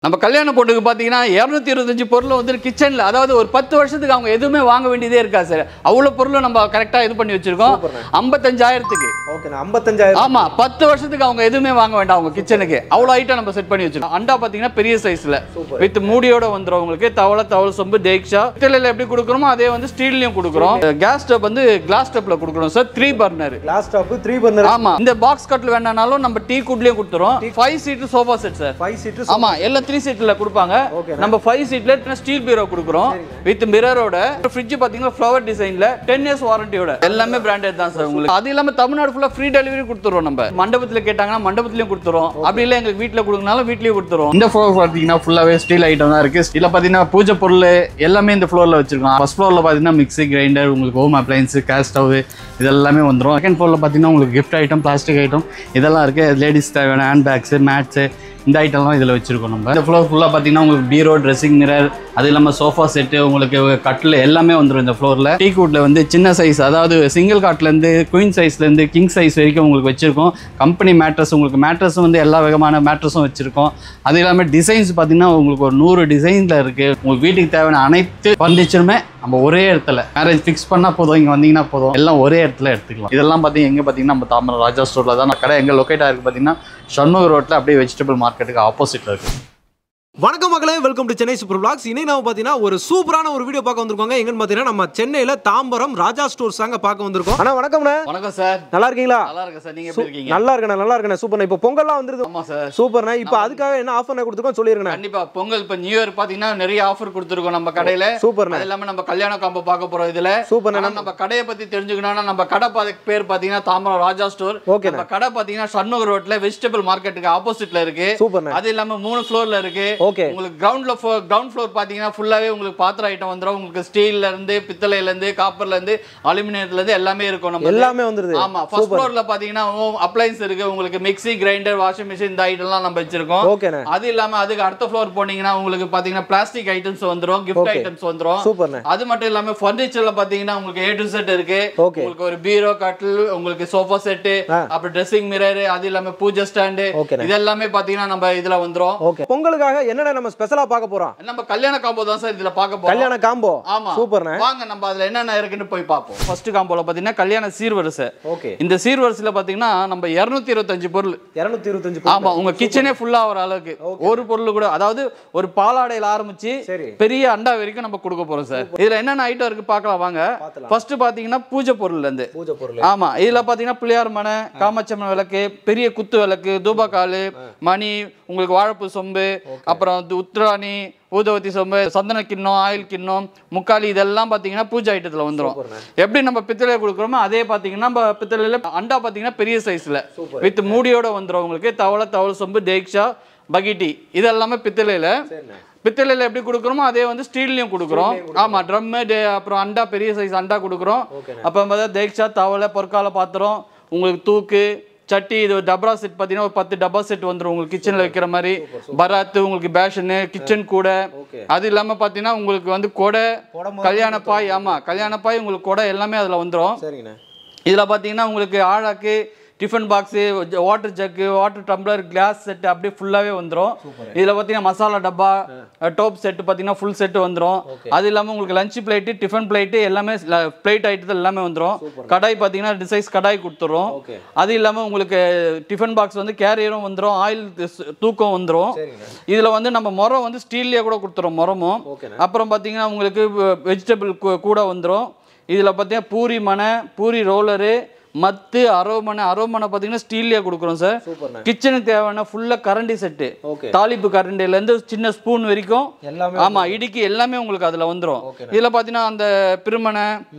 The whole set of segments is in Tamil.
நம்ம கல்யாண பொண்ணுக்கு பார்த்தீங்கன்னா 225 பொருள் வந்து கிச்சனில், அதாவது ஒரு 10 வருஷத்துக்கு அவங்க எதுவுமே வாங்க வேண்டியதே இருக்கா சார். அவ்வளோ பொருளும் நம்ம கரெக்டாக இது பண்ணி வச்சிருக்கோம். 55,000க்கு. ஓகே, 55,000. ஆமாம், 10 வருஷத்துக்கு அவங்க எதுவுமே வாங்க வேண்டாம் அவங்க கிச்சனுக்கு. அவ்வளோ ஐட்டம் நம்ம செட் பண்ணி வச்சிருக்கோம். அண்டா பார்த்தீங்கன்னா பெரிய சைஸில் வித் மூடியோட வந்துடும் உங்களுக்கு. தவளை சொம்பு தேக்ஷா பித்தளையில் எப்படி கொடுக்குறோமோ அதே வந்து ஸ்டீல்லையும் கொடுக்குறோம். கேஸ் ஸ்டவ் வந்து கிளாஸ் ஸ்டவ்ல கொடுக்குறோம் sir. 3 burner class stove 3 burner. ஆமாம், இந்த பாக்ஸ் கட்டில் வேணாலும் நம்ம டீ குட்லேயும் கொடுத்துறோம். 5 சீட்டு சோஃபா செட் சார். 5 சீட்டு. ஆமாம், எல்லாம் 3 சீட்ல கொடுப்பாங்க. நம்ம 5 சீட்ல ஸ்டீல் பீரோ கொடுக்குறோம் வித் மிரரோட. ஃப்ரிட்ஜ் பாத்தீங்கன்னா ஃப்ளவர் டிசைன்ல 10 இயர்ஸ் வாரண்டியோட. எல்லாமே பிராண்டட் தான் சார் உங்களுக்கு. அது இல்லாம தமிழ்நாடு ஃபுல்லா ஃப்ரீ டெலிவரி கொடுத்துறோம். நம்ம மண்டபத்துல கேட்டாங்கன்னா மண்டபத்திலயும் கொடுத்துறோம். அப்படி இல்ல எங்களுக்கு வீட்ல கொடுக்கனாலும் வீட்லயும் கொடுத்துறோம். இந்த ஃப்ளோர் பாத்தீங்கன்னா ஃபுல்லாவே ஸ்டீல் ஐட்டம் தான் இருக்கு. இதுல பாத்தீங்கன்னா பூஜை பொருள் எல்லாமே இந்த ஃப்ளோர்ல வச்சிருக்கோம். ஃபர்ஸ்ட் ஃப்ளோர்ல பாத்தீங்கன்னா மிக்ஸி, கிரைண்டர், உங்களுக்கு ஹோம் அப்ளையன்ஸ், கேஸ் ஸ்டவ் இதெல்லாமே வந்துடும். செகண்ட் ஃப்ளோர்ல பாத்தீங்கன்னா உங்களுக்கு கிஃப்ட் ஐட்டம், பிளாஸ்டிக் ஐட்டம் இதெல்லாம் இருக்கு. லேடிஸ் தேவையான ஹேண்ட் பேக்ஸ், மேட்ஸ் இந்த ஐட்டம்லாம் இதில் வச்சிருக்கோம். நம்ம இந்த ஃப்ளோர் ஃபுல்லாக பார்த்தீங்கன்னா உங்களுக்கு பீரோ, ட்ரெஸ்ஸிங் மிரர், அது இல்லாமல் சோஃபா செட்டு, உங்களுக்கு கட்டில் எல்லாமே வந்துடும் இந்த ஃப்ளோரில். டீ கூட்டில் வந்து சின்ன சைஸ், அதாவது சிங்கிள் காட்லேருந்து குயின் சைஸ்லேருந்து கிங் சைஸ் வரைக்கும் உங்களுக்கு வச்சுருக்கோம். கம்பெனி மேட்ரஸ், உங்களுக்கு மேட்ரஸும் வந்து எல்லா விதமான மேட்ரஸும் வச்சுருக்கோம். அது இல்லாமல் டிசைன்ஸ் பார்த்தீங்கன்னா உங்களுக்கு ஒரு 100 டிசைனில் இருக்குது. உங்களுக்கு வீட்டுக்கு தேவையான அனைத்து ஃபர்னிச்சருமே நம்ம ஒரே இடத்துல மேரேஜ் ஃபிக்ஸ் பண்ணால் போதும், இங்கே வந்தீங்கன்னா போதும், எல்லாம் ஒரே இடத்துல எடுத்துக்கலாம். இதெல்லாம் பார்த்தீங்கன்னா எங்கே பார்த்தீங்கன்னா நம்ம தாமரை ராஜா ஸ்டோரில் தான் கடை எங்கே லொக்கேட் ஆகிருக்கு பார்த்தீங்கன்னா ஷண்முக ரோட்டில் அப்படியே வெஜிடபிள் மார்க்கெட்டுக்கு ஆப்போசிட்டில் இருக்குது. வணக்கம் மக்களே, welcome to Chennai super blocks. இன்னைக்கு நம்ம பார்த்தீங்கன்னா ஒரு சூப்பரான ஒரு வீடியோ பார்க்க வந்திருக்கோங்க. எங்கன்னு பார்த்தீங்கன்னா நம்ம சென்னையில் தாம்பரம் ராஜா ஸ்டோர்ஸ் தாங்க பார்க்க வந்திருக்கோம். அண்ணா வணக்கம்ண்ணே. வணக்கம் சார். நல்லா இருக்கீங்களா? நல்லா இருக்கேன் சார். நீங்க எப்படி இருக்கீங்க? நல்லா இருக்கேன், நல்லா இருக்கேன். சூப்பர்ண்ணா. இப்போ பொங்கல்லாம் வந்துருது. ஆமா சார். சூப்பர்ண்ணா. இப்போ அதுக்காக என்ன ஆஃபர் கொடுத்துருக்கோம் சொல்லிருக்கேன். கண்டிப்பா பொங்கல் இப்போ நியூ இயர் பார்த்தீங்கன்னா நிறைய ஆஃபர் கொடுத்துருக்கோம் நம்ம கடையில். சூப்பர்ண்ணா. அது இல்லாமல் நம்ம கல்யாண காம்போ பார்க்க போறோம் இதில். சூப்பர்ண்ணா. நம்ம கடையை பற்றி தெரிஞ்சுக்கணும்னா நம்ம கடை பேர் பார்த்தீங்கன்னா தாம்பரம் ராஜா ஸ்டோர். ஓகே. நம்ம கடை பார்த்தீங்கன்னா ஷண்முக ரோட்ல வெஜிடபிள் மார்க்கெட்டுக்கு ஆப்போசிட்ல இருக்கு. சூப்பர்ண்ணா. அது இல்லாமல் 3 ஃப்ளோர்ல இருக்கு. ஓகே. உங்களுக்கு கிரவுண்ட் ஃப்ளோர் பாத்தீங்கன்னா ஃபுல்லாவே உங்களுக்கு பாத்திர ஐட்டம் வந்துரும். உங்களுக்கு ஸ்டீல்ல இருந்து, பித்தளையில இருந்து, காப்பர்ல இருந்து, அலுமினியத்துல இருந்து எல்லாமே இருக்கும். நம்ம எல்லாமே வந்துருது. ஆமா, ஃபர்ஸ்ட் ஃப்ளோர்ல பாத்தீங்கன்னா அப்ளையன்ஸ் இருக்கு. உங்களுக்கு மிக்ஸி, கிரைண்டர், வாஷிங் மிஷின் இந்த ஐட்டம்லாம் நம்ம வச்சிருக்கோம். ஓகேண்ணா. அது இல்லாம அதுக்கு அடுத்த ஃப்ளோர் போனீங்கன்னா உங்களுக்கு பாத்தீங்கன்னா பிளாஸ்டிக் ஐட்டம்ஸ் வந்துரும், கிஃப்ட் ஐட்டம்ஸ் வந்துரும். சூப்பர்ண்ணா. அது மட்டும் இல்லாம ஃபர்னிச்சர்ல பாத்தீங்கன்னா உங்களுக்கு A to Z இருக்கு. உங்களுக்கு ஒரு பீரோ, கட்டில், உங்களுக்கு சோஃபா செட், அப்புறம் ட்ரெஸ்ஸிங் மிரர், அது இல்லாம பூஜை ஸ்டாண்ட் இது எல்லாமே பாத்தீங்கன்னா நம்ம இதுல வந்துரும். ஓகே. பொங்கலுக்காக என்னடா நம்ம ஸ்பெஷலா பார்க்க போறோம்? நம்ம கல்யாண காம்போ தான் சார் இதுல பார்க்க போறோம். கல்யாண காம்போ. ஆமா, சூப்பர்ண்ணே. வாங்க நம்ம அதுல என்னென்ன இருக்குன்னு போய் பார்ப்போம். ஃபர்ஸ்ட் காம்போல பாத்தீங்கன்னா கல்யாண சீர்வரிசை. ஓகே. இந்த சீர்வரிசையில பாத்தீங்கன்னா நம்ம 225 பொருள். 225 பொருள். ஆமா, உங்க கிச்சனே ஃபுல்லா ஆவற அளவுக்கு ஒரு பொருள் கூட, அதாவது ஒரு பாலாடையில ஆரம்பிச்சு பெரிய அண்டா வரைக்கும் நம்ம கொடுக்க போறோம் சார். இதுல என்னென்ன ஐட்டம் இருக்கு பார்க்கலாம் வாங்க. ஃபர்ஸ்ட் பாத்தீங்கன்னா பூஜை பொருள்ல இருந்து. பூஜை பொருள். ஆமா, இதுல பாத்தீங்கன்னா பிள்ளையார் மனை, காமாட்சம்மன் விளக்கு, பெரிய குத்து விளக்கு, தூபகாலு, மணி, உங்களுக்கு வாழைப்பூ சொம்பு, அப்புறம் உத்ராணி, ஊதவத்தி சொம்பு, சந்தன கிண்ணம், ஆயில் கிண்ணம், முக்காலி இதெல்லாம் பாத்தீங்கன்னா பூஜை ஐட்டத்துல வந்துரும். எப்படி நம்ம பித்தளையில கொடுக்குறோமோ அதே பாத்தீங்கன்னா நம்ம பித்தளையில அண்டா பாத்தீங்கன்னா பெரிய சைஸ்ல வித் மூடியோட வந்துரும். உங்களுக்கு தவளை சொம்பு, தேக்ஷா, பகிட்டி இதெல்லாமே பித்தளையில. பித்தளையில எப்படி கொடுக்குறோமோ அதே வந்து ஸ்டீல்லையும் கொடுக்குறோம். ஆமா, ட்ரம், அப்புறம் அண்டா பெரிய சைஸ் அண்டா கொடுக்குறோம். அப்புறம் பார்த்தா தேக்ஷா, தவளை, பொற்கால பாத்திரம், உங்களுக்கு தூக்கு, சட்டி, இது டபரா செட் பார்த்தீங்கன்னா ஒரு 10 டப்பா செட் வந்துடும் உங்களுக்கு கிச்சனில் வைக்கிற மாதிரி. பராத்து, உங்களுக்கு பேஷனு, கிச்சன் கூட. அது இல்லாமல் பார்த்தீங்கன்னா உங்களுக்கு வந்து கொடை, கல்யாண பாய். ஆமாம், கல்யாண பாய், உங்களுக்கு கொடை எல்லாமே அதில் வந்துடும். இதில் பார்த்தீங்கன்னா உங்களுக்கு ஆழாக்கு, tiffin box, water jug, water tumbler, glass set அப்படியே ஃபுல்லாகவே வந்துடும். இதில் பார்த்தீங்கன்னா மசாலா டப்பா, டோப் செட்டு பார்த்தீங்கன்னா ஃபுல் செட்டு வந்துடும். அது இல்லாமல் உங்களுக்கு லஞ்ச் பிளேட்டு, டிஃபன் பிளேட்டு எல்லாமே பிளேட் ஐட்டத்தில் எல்லாமே வந்துடும். கடாய் பார்த்தீங்கன்னா 2 சைஸ் கடாய் கொடுத்துரும். அது இல்லாமல் உங்களுக்கு டிஃபன் பாக்ஸ் வந்து கேரியரும் வந்துடும், ஆயில் தூக்கம் வந்துடும். இதில் வந்து நம்ம முறம் வந்து ஸ்டீல்லேயே கூட கொடுத்துரும் முறமும். அப்புறம் பார்த்தீங்கன்னா உங்களுக்கு வெஜிடபிள் கூட வந்துடும். இதில் பார்த்தீங்கன்னா பூரி மனை, பூரி ரோலரு, மத்து, அரோமனை பார்த்தீங்கன்னா ஸ்டீல்லையே கொடுக்குறோம் சார். கிச்சனுக்கு தேவையான ஃபுல்லாக கரண்டி செட்டு, தாளிப்பு கரண்டிலேருந்து சின்ன ஸ்பூன் வரைக்கும். ஆமாம், இடிக்கு எல்லாமே உங்களுக்கு அதில் வந்துடும். இதில் பார்த்தீங்கன்னா அந்த பிரிமனை,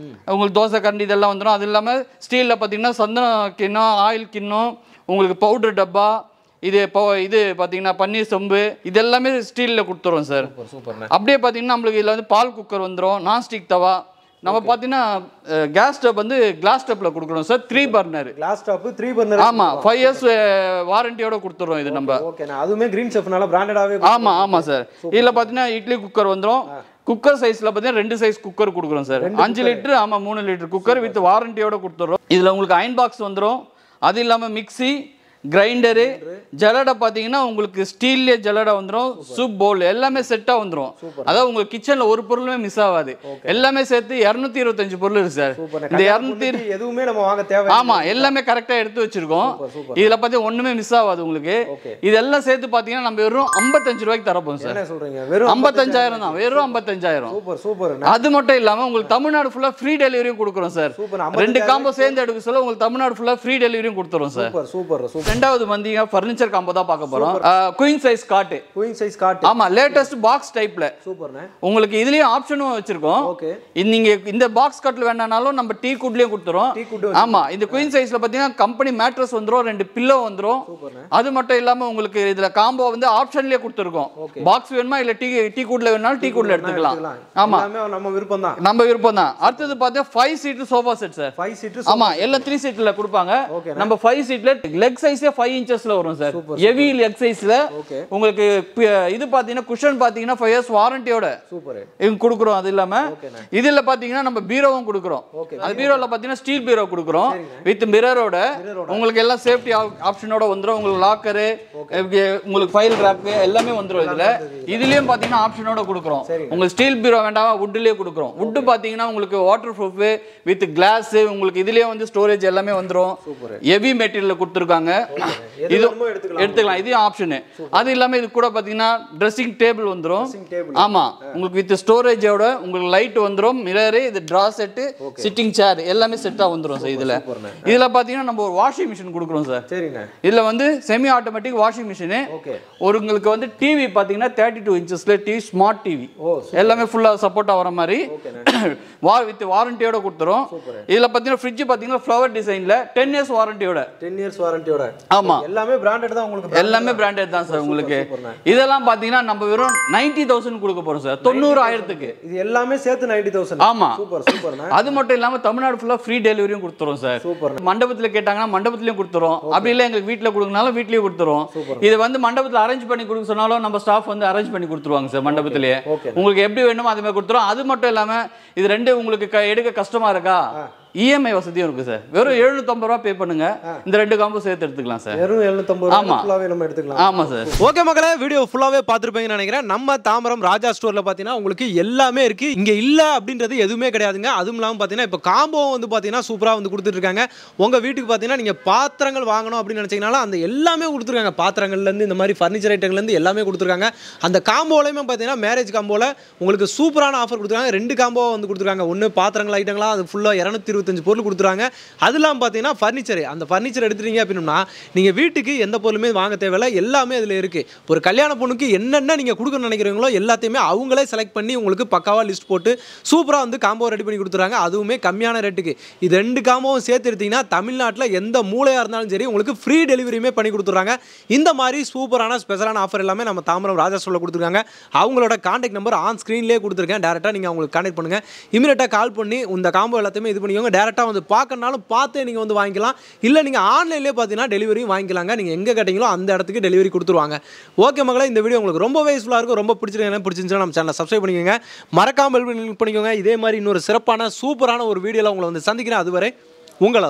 உங்களுக்கு தோசை கரண்டி இதெல்லாம் வந்துடும். அது இல்லாமல் ஸ்டீலில் பார்த்தீங்கன்னா சந்தன கிண்ணம், ஆயில் கிண்ணம், உங்களுக்கு பவுடர் டப்பா, இது பார்த்தீங்கன்னா பன்னீர் சொம்பு இதெல்லாமே ஸ்டீலில் கொடுத்துருவோம் சார். அப்படியே பார்த்தீங்கன்னா நம்மளுக்கு இதில் வந்து பால் குக்கர் வந்துடும், நான்ஸ்டிக் தவா. நம்ம பார்த்தீங்கன்னா கேஸ் ஸ்டவ் வந்து கிளாஸ் ஸ்டவ்ல கொடுக்குறோம் sir. 3 burner class stove 3 burner. ஆமா, 5 இயர்ஸ் வாரண்டியோட கொடுத்துறோம் இது நம்ம. ஓகேண்ணா. அதுவுமே கிரீன் செஃப்னால பிராண்டடாவே. ஆமா சார். இதில் பார்த்தீங்கன்னா இட்லி குக்கர் வந்துடும். குக்கர் சைஸ்ல பார்த்தீங்கன்னா 2 சைஸ் குக்கர் கொடுக்குறோம் சார். 5 லிட்டர், ஆமா 3 லிட்டர் குக்கர் வித் வாரண்டியோட கொடுத்துறோம். இதில் உங்களுக்கு அயன் பாக்ஸ் வந்துடும். அது இல்லாமல் மிக்ஸி, கிரைண்டரு ஜல்லடை பார்த்தீங்கன்னா உங்களுக்கு ஸ்டீல்லே ஜல்லடை வந்துடும், சூப் பவுல் எல்லாமே செட்டாக வந்துடும். அதாவது உங்களுக்கு கிச்சனில் ஒரு பொருளுமே மிஸ் ஆகாது. எல்லாமே சேர்த்து 225 பொருள் இருக்கு சார். இந்த 200 எதுவுமே நம்ம வாங்க தேவை. ஆமா, எல்லாமே கரெக்டாக எடுத்து வச்சிருக்கோம். இதில் பார்த்து ஒண்ணுமே மிஸ் ஆகாது உங்களுக்கு. இதெல்லாம் சேர்த்து பார்த்தீங்கன்னா நம்ம வெறும் 55 ரூபாய்க்கு தரப்போம் சார். 55,000 தான், வெறும் 55,000. Super super. அது மட்டும் இல்லாமல் உங்களுக்கு தமிழ்நாடு ஃபுல்லாக ஃப்ரீ டெலிவரியும் கொடுக்குறோம் சார். 2 காம்போ சேர்ந்து எடுக்க சொல்ல உங்களுக்கு தமிழ்நாடு ஃபுல்லாக ஃப்ரீ டெலிவரியும் கொடுத்துறோம் சார். Super super. ரெண்டாவது வந்தீங்க ஃபர்னிச்சர் காம்போ தான் பார்க்க போறோம். Queen size cot. Queen size cot. ஆமா, லேட்டஸ்ட் பாக்ஸ் டைப்ல. சூப்பர்ண்ணே. உங்களுக்கு இதுலயும் ஆப்ஷனும் வச்சிருக்கோம். ஓகே. நீங்க இந்த பாக்ஸ் காட்ல வேணானாலும் நம்ம டீ குட்லயே கொடுத்துறோம். ஆமா, இந்த குயின் சைஸ்ல பாத்தீங்கன்னா கம்பெனி மேட்ரஸ் வந்துரும், 2 பில்லோ வந்துரும். அது மட்டும் இல்லாம உங்களுக்கு இதுல காம்போ வந்து ஆப்ஷன்லயே கொடுத்துருக்கோம். பாக்ஸ் வேணுமா இல்ல டீ குட்ல வேணாலும் டீ குட்ல எடுத்துக்கலாம். ஆமா, நம்ம விருப்பம் தான். நம்ம விருப்பம் தான். அடுத்தது பார்த்தா 5 seat sofa set sir. 5 seat. ஆமா, எல்லாம் 3 சீட்ல கொடுப்பாங்க. நம்ம 5 சீட்ல லெக் சைஸே 5 இன்ச்சஸ்ல வரும் சார். ஹெவி லெக் சைஸ்ல உங்களுக்கு இது பாத்தீங்கன்னா குஷன் பாத்தீங்கன்னா 5 இயர்ஸ் வாரண்டியோட சூப்பர் இங்க கொடுக்குறோம். அது இல்லாம இதுல பாத்தீங்கன்னா நம்ம பீரோவும் கொடுக்குறோம். அது பீரோல பாத்தீங்கன்னா ஸ்டீல் பீரோ கொடுக்குறோம் வித் மிரரோட. உங்களுக்கு எல்லாம் சேஃப்டி ஆப்ஷனோட வந்துரும். உங்களுக்கு லாக்கரு, உங்களுக்கு ஃபைல் ரேக் எல்லாமே வந்துரும். இதுலயும் பாத்தீங்கன்னா ஆப்ஷனோட கொடுக்குறோம். உங்களுக்கு ஸ்டீல் பீரோ வேண்டாம், வுட்லயே கொடுக்குறோம். வுட் பாத்தீங்கன்னா உங்களுக்கு வாட்டர் ப்ரூஃப் வித் கிளாஸ், உங்களுக்கு இதுலயே வந்து ஸ்டோரேஜ் எல்லாமே வந்துரும். ஹெவி மெட்டீரியல் கொடுத்துருக்காங்க. இது எடுத்துக்கலாம், இது ஆப்ஷன். அது இல்லாம இது கூட பாத்தீங்கன்னா ட்ரெஸ்ஸிங் டேபிள் வந்துரும். ஆமா, உங்களுக்கு வித் ஸ்டோரேஜோட உங்களுக்கு லைட் வந்துரும், மிரர், இது டிரா செட், சிட்டிங் சேர் எல்லாமே செட்டா வந்துரும் சார். இதுல பாத்தீங்கன்னா நம்ம ஒரு வாஷிங் மிஷின் கொடுக்குறோம் சார். சரிங்க. இதுல வந்து செமி ஆட்டோமேட்டிக் வாஷிங் மிஷின். ஒரு உங்களுக்கு வந்து டிவி பாத்தீங்கன்னா 32 இன்ச்சஸ்ல டிவி, ஸ்மார்ட் டிவி எல்லாமே ஃபுல்லா சப்போர்ட்டா வர மாதிரி வித் வாரண்டியோட கொடுத்துரும். இதுல பாத்தீங்கன்னா ஃப்ரிட்ஜ் பாத்தீங்கன்னா ஃப்ளவர் டிசைன்ல 10 இயர்ஸ் வாரண்டியோட. 10 இயர்ஸ் வாரண்டியோட. ஆமா, எல்லாமே பிராண்டட் தான் உங்களுக்கு. எல்லாமே பிராண்டட் தான் சார் உங்களுக்கு. இதெல்லாம் பாத்தீங்கன்னா நம்ம வெறும் 90,000 கொடுக்க போறோம் சார். 90,000க்கு இது எல்லாமே சேர்த்து 90,000. ஆமா, சூப்பர் சூப்பர். அது மட்டும் இல்லாம தமிழ்நாடு ஃபுல்லா ஃப்ரீ டெலிவரியும் கொடுத்துறோம் சார். மண்டபத்துல கேட்டாங்கன்னா மண்டபத்திலயும் கொடுத்துறோம். அப்படி இல்ல எங்களுக்கு வீட்ல கொடுக்கனாலும் வீட்லயே கொடுத்துறோம். இது வந்து மண்டபத்துல அரேஞ்ச் பண்ணி கொடுக்க சொன்னாலும் நம்ம ஸ்டாஃப் வந்து அரேஞ்ச் பண்ணி கொடுத்துருவாங்க சார். மண்டபத்திலேயே உங்களுக்கு எப்படி வேணுமோ அது மாதிரி கொடுத்துறோம். அது மட்டும் இல்லாம இது 2 உங்களுக்கு எடுக்க கஷ்டமா இருக்கா, இஎம்ஐ வசதியும் இருக்கு சார். வெறும் 750 ரூபாய் பே பண்ணுங்க, இந்த 2 காம்போ சேர்த்து எடுத்துக்கலாம் சார். வெறும் 750 ரூபாய் ஃபுல்லாவே நம்ம எடுத்துக்கலாம். ஆமா சார். ஓகே மக்களே, வீடியோ ஃபுல்லாவே பார்த்திருப்பீங்கன்னு நினைக்கிறேன். நம்ம தாம்பரம் ராஜா ஸ்டோர்ல பாத்தீங்கன்னா உங்களுக்கு எல்லாமே இருக்கு. இங்க இல்ல அப்படின்றது எதுவுமே கிடையாதுங்க. அதுவும் இல்லாம பாத்தீங்கன்னா இப்ப காம்போ வந்து பாத்தீங்கன்னா சூப்பரா வந்து கொடுத்துட்டு இருக்காங்க. உங்க வீட்டுக்கு பாத்தீங்கன்னா நீங்க பாத்திரங்கள் வாங்கணும் அப்படின்னு நினைச்சீங்கனால அந்த எல்லாமே கொடுத்துருக்காங்க. பாத்திரங்கள்ல இருந்து இந்த மாதிரி ஃபர்னிச்சர் ஐட்டங்கள்ல இருந்து எல்லாமே கொடுத்துருக்காங்க. அந்த காம்போலயுமே பாத்தீங்கன்னா மேரேஜ் காம்போல உங்களுக்கு சூப்பரான ஆஃபர் கொடுத்துருக்காங்க. 2 காம்போ வந்து கொடுத்துருக்காங்க. ஒன்னு பாத்திரங்கள் ஐட்டங்களா அது ஃபுல்லா 225 பொருள் கொடுத்துறாங்க. அதெல்லாம் பார்த்தீங்கன்னா ஃபர்னிச்சர். அந்த ஃபர்னிச்சர் எடுத்துட்டீங்க அப்படின்னா நீங்கள் வீட்டுக்கு எந்த பொருளுமே வாங்க தேவையில்லை, எல்லாமே அதில் இருக்குது. ஒரு கல்யாண பொண்ணுக்கு என்னென்ன நீங்கள் கொடுக்கணும்னு நினைக்கிறீங்களோ எல்லாத்தையுமே அவங்களே செலக்ட் பண்ணி உங்களுக்கு பக்காவாக லிஸ்ட் போட்டு சூப்பராக வந்து காம்போ ரெடி பண்ணி கொடுத்துறாங்க. அதுவுமே கம்மியான ரேட்டுக்கு. இது 2 காம்போவும் சேர்த்து எடுத்தீங்கன்னா தமிழ்நாட்டில் எந்த மூலையாக இருந்தாலும் சரி உங்களுக்கு ஃப்ரீ டெலிவரியுமே பண்ணி கொடுத்துறாங்க. இந்த மாதிரி சூப்பரான ஸ்பெஷலான ஆஃபர் எல்லாமே நம்ம தாம்பரம் ராஜா ஸ்டோர்ல கொடுத்துருக்காங்க. அவங்களோட கான்டாக்ட் நம்பர் ஆன் ஸ்க்ரீன்லேயே கொடுத்துருக்கேன். டேரெக்டாக நீங்கள் அவங்களுக்கு கான்டாக்ட் பண்ணுங்கள். இமீடியட்டாக கால் பண்ணி இந்த காம்போ எல்லாத்தையுமே இது பண்ணிக்கோங்க. டேரெக்டாக வந்து பார்க்கறனாலும் பார்த்தே நீங்கள் வந்து வாங்கிக்கலாம். இல்லை நீங்கள் ஆன்லைன்லேயே பார்த்தீங்கன்னா டெலிவரியும் வாங்கிக்கலாங்க. நீங்கள் எங்கே கேட்டீங்களோ அந்த இடத்துக்கு டெலிவரி கொடுத்துருவாங்க. ஓகே மக்களே, இந்த வீடியோ உங்களுக்கு ரொம்ப யூஸ்ஃபுல்லாக இருக்கும். ரொம்ப பிடிச்சிருந்துச்சுன்னா நம்ம சேனலை சப்ஸ்கிரைப் பண்ணிக்கோங்க. மறக்காமல் கிளிக் பண்ணிக்கோங்க. இதே மாதிரி இன்னொரு சிறப்பான சூப்பரான ஒரு வீடியோவில் உங்களை வந்து சந்திக்கிறேன். அதுவரை உங்கள்